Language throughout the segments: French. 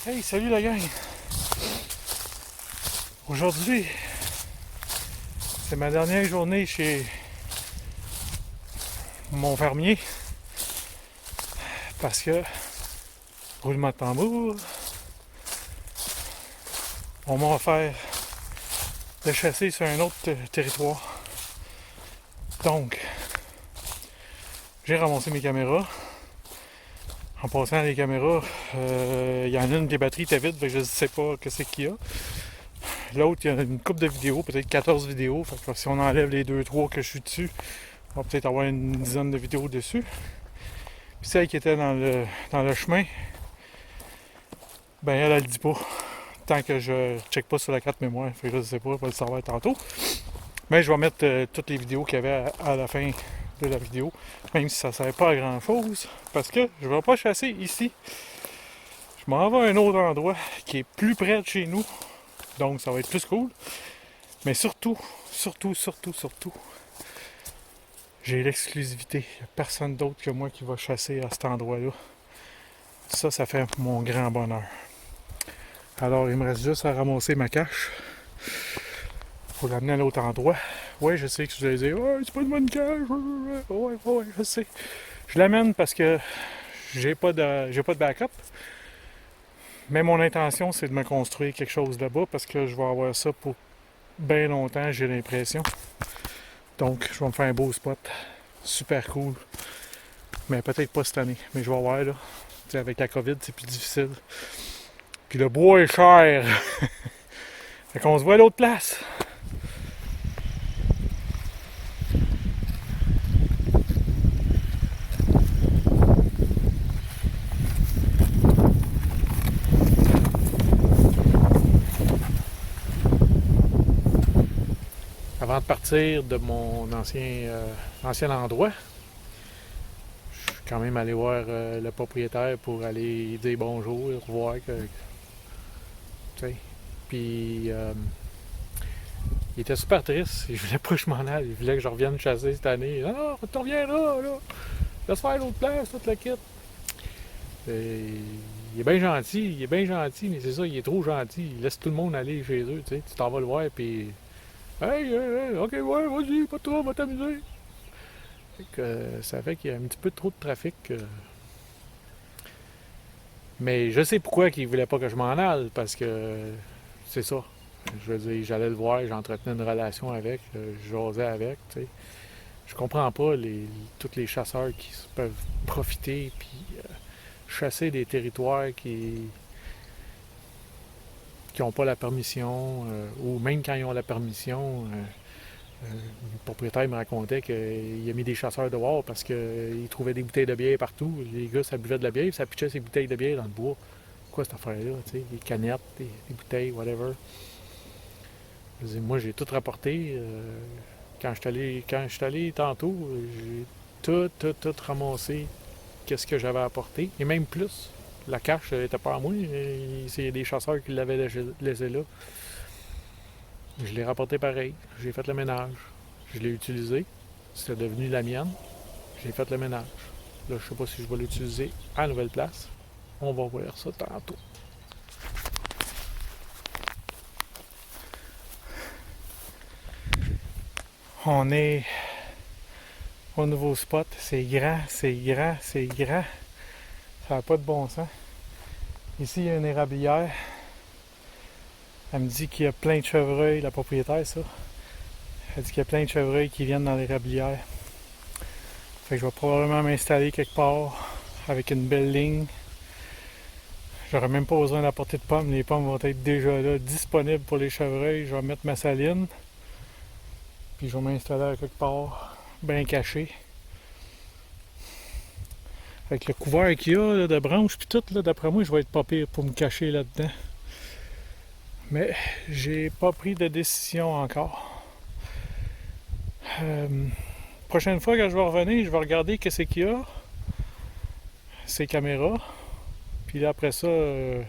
Hey, salut la gang! Aujourd'hui, c'est ma dernière journée chez mon fermier parce que, roulement de tambour, on m'a offert de chasser sur un autre territoire. Donc, j'ai ramassé mes caméras. En passant les caméras, il y en a une des batteries était vide, je ne sais pas ce qu'il y a. L'autre, il y a une couple de vidéos, peut-être 14 vidéos. Fait que si on enlève les 2-3 que je suis dessus, on va peut-être avoir une dizaine de vidéos dessus. Puis celle qui était dans le chemin, ben elle le dit pas. Tant que je check pas sur la carte mémoire. Fait que je sais pas, je vais le savoir tantôt. Mais je vais mettre toutes les vidéos qu'il y avait à la fin de la vidéo. Même si ça ne sert pas à grand chose. Parce que je ne vais pas chasser ici. Je m'en vais à un autre endroit qui est plus près de chez nous. Donc ça va être plus cool. Mais surtout, j'ai l'exclusivité. Il n'y a personne d'autre que moi qui va chasser à cet endroit-là. Ça fait mon grand bonheur. Alors, il me reste juste à ramasser ma cache pour l'amener à l'autre endroit. Ouais, je sais que je vais dire, ouais, c'est pas une bonne cache. Ouais, je sais. Je l'amène parce que j'ai pas de backup. Mais mon intention, c'est de me construire quelque chose là-bas parce que je vais avoir ça pour bien longtemps, j'ai l'impression. Donc, je vais me faire un beau spot. Super cool. Mais peut-être pas cette année. Mais je vais voir, là. T'sais, avec la COVID, c'est plus difficile. Puis le bois est cher. Fait qu'on se voit à l'autre place. Avant de partir de mon ancien endroit, je suis quand même allé voir le propriétaire pour aller dire bonjour et revoir puis il était super triste. Il voulait pas que je m'en aille. Il voulait que je revienne chasser cette année. Non, tu reviens là. Laisse faire l'autre place, toute la kit. Il est bien gentil, mais c'est ça, il est trop gentil. Il laisse tout le monde aller chez eux, tu sais. Tu t'en vas le voir, puis hey, ok, ouais, vas-y, pas toi, va t'amuser. Fait que, ça fait qu'il y a un petit peu trop de trafic. Mais je sais pourquoi il voulait pas que je m'en aille, parce que c'est ça. Je veux dire, j'allais le voir, j'entretenais une relation avec, je jasais avec, tu sais. Je comprends pas tous les chasseurs qui peuvent profiter puis chasser des territoires qui n'ont pas la permission, ou même quand ils ont la permission, le propriétaire me racontait qu'il a mis des chasseurs dehors parce qu'il trouvait des bouteilles de bière partout. Les gars, ça buvait de la bière, ça pitchait ses bouteilles de bière dans le bois. Quoi cette affaire-là, tu sais, des canettes, des bouteilles, whatever. Je dis, moi, j'ai tout rapporté. Quand je suis allé tantôt, j'ai tout ramassé. Qu'est-ce que j'avais apporté? Et même plus. La cache n'était pas à moi. C'est des chasseurs qui l'avaient laissé là. Je l'ai rapporté pareil. J'ai fait le ménage. Je l'ai utilisé. C'est devenu la mienne. J'ai fait le ménage. Là, je sais pas si je vais l'utiliser à la nouvelle place. On va voir ça tantôt. On est au nouveau spot. C'est grand. Ça n'a pas de bon sens. Ici, il y a une érablière. Elle me dit qu'il y a plein de chevreuils, la propriétaire, ça. Elle dit qu'il y a plein de chevreuils qui viennent dans l'érablière. Fait que je vais probablement m'installer quelque part avec une belle ligne. J'aurais même pas besoin d'apporter de pommes. Les pommes vont être déjà là, disponibles pour les chevreuils. Je vais mettre ma saline. Puis je vais m'installer à quelque part, bien caché. Avec le couvert qu'il y a là, de branches puis tout, là, d'après moi, je vais être pas pire pour me cacher là-dedans. Mais j'ai pas pris de décision encore. Prochaine fois que je vais revenir, je vais regarder qu'est-ce qu'il y a. Ces caméras. Puis là, après ça, je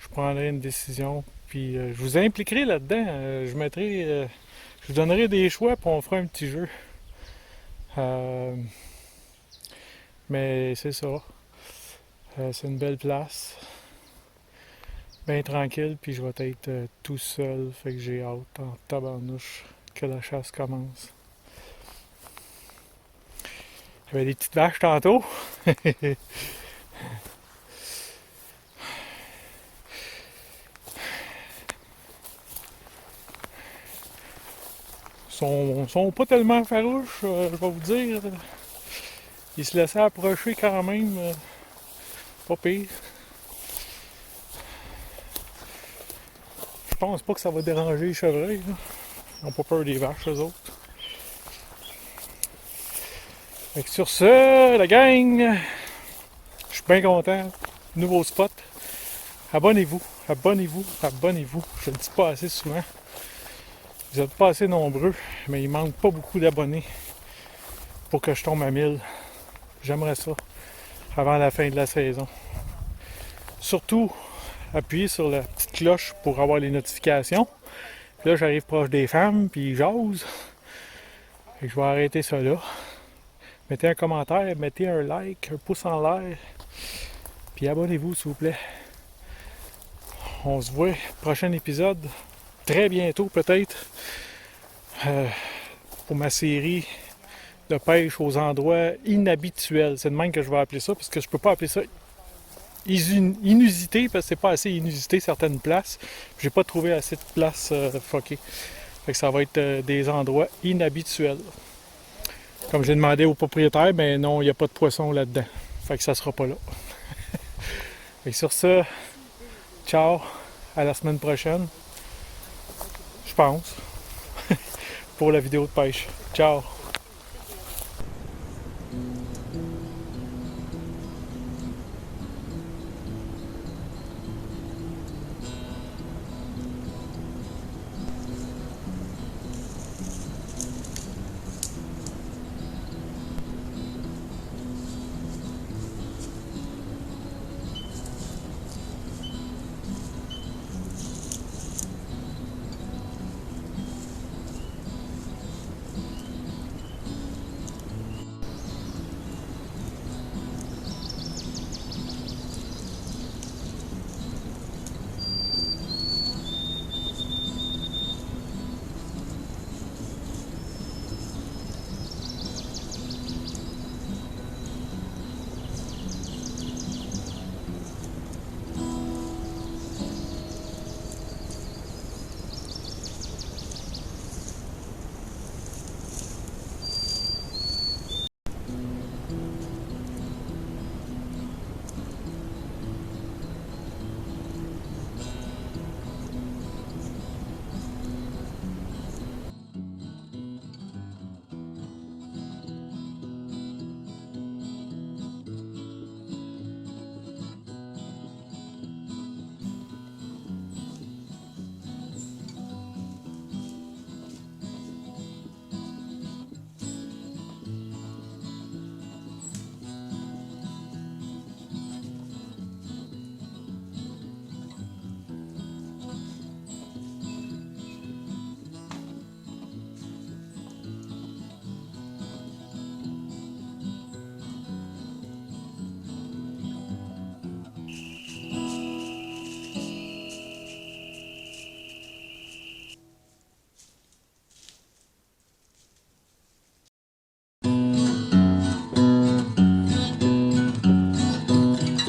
prendrai une décision. Puis je vous impliquerai là-dedans. Je vous donnerai des choix puis on fera un petit jeu. Mais c'est ça. C'est une belle place. bien tranquille, puis je vais être tout seul. Fait que j'ai hâte en tabarnouche que la chasse commence. J'avais des petites vaches tantôt. Sont pas tellement farouches, je vais vous dire. Ils se laissaient approcher quand même. Pas pire. Je pense pas que ça va déranger les chevreuils. Là. Ils n'ont pas peur des vaches, eux autres. Fait que sur ce, la gang, je suis bien content. Nouveau spot. Abonnez-vous, abonnez-vous, abonnez-vous. Je le dis pas assez souvent. Vous n'êtes pas assez nombreux, mais il manque pas beaucoup d'abonnés pour que je tombe à 1000. J'aimerais ça avant la fin de la saison. Surtout, appuyez sur la petite cloche pour avoir les notifications. Puis là, j'arrive proche des femmes, puis j'ose. Et je vais arrêter ça là. Mettez un commentaire, mettez un like, un pouce en l'air. Puis abonnez-vous, s'il vous plaît. On se voit prochain épisode, très bientôt peut-être, pour ma série de pêche aux endroits inhabituels. C'est de même que je vais appeler ça, parce que je peux pas appeler ça inusité, parce que c'est pas assez inusité certaines places. J'ai pas trouvé assez de places fuckées. Fait que ça va être des endroits inhabituels. Comme j'ai demandé au propriétaire, ben non, il n'y a pas de poisson là-dedans. Fait que ça sera pas là. Et sur ce, ciao, à la semaine prochaine. Je pense. Pour la vidéo de pêche. Ciao!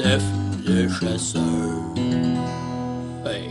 Steph le chasseur. Hey.